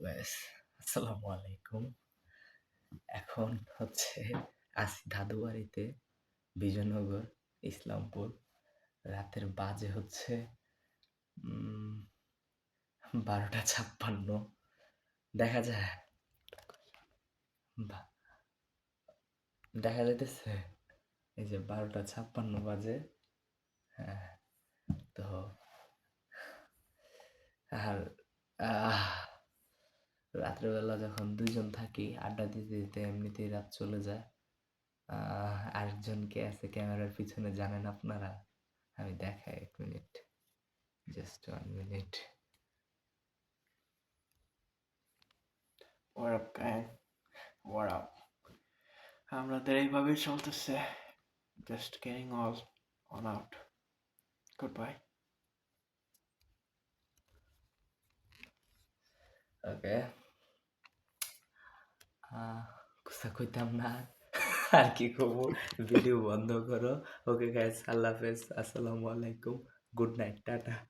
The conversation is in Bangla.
গাইস, আসসালামু আলাইকুম। এখন হচ্ছে আছি দাদু বাড়িতে, বিজয়নগর, ইসলামপুর। রাতের বাজে হচ্ছে 12টা 56। দেখা যায়, বা- দেখা যাইতেছে এই যে 12টা 56 বাজে। হ্যাঁ, তো আর আহ রাত্রেবেলা যখন দুইজন থাকি আড্ডা দিতে দিতে এমনিতেই রাত চলে যায়। আরেকজন কে আছে ক্যামেরার পিছনে জানেন আপনারা? আমি দেখাই, 1 minute, just 1 minute. What up, gang? What up? আমাদের এইভাবেই চলতেছে. Just getting all on out. Goodbye. ওকে, কথা কইতাম না আর কি কব, ভিডিও বন্ধ করো। ওকে গাইস, আল্লাহ হাফেজ, আসসালামু আলাইকুম, গুড নাইট, টাটা।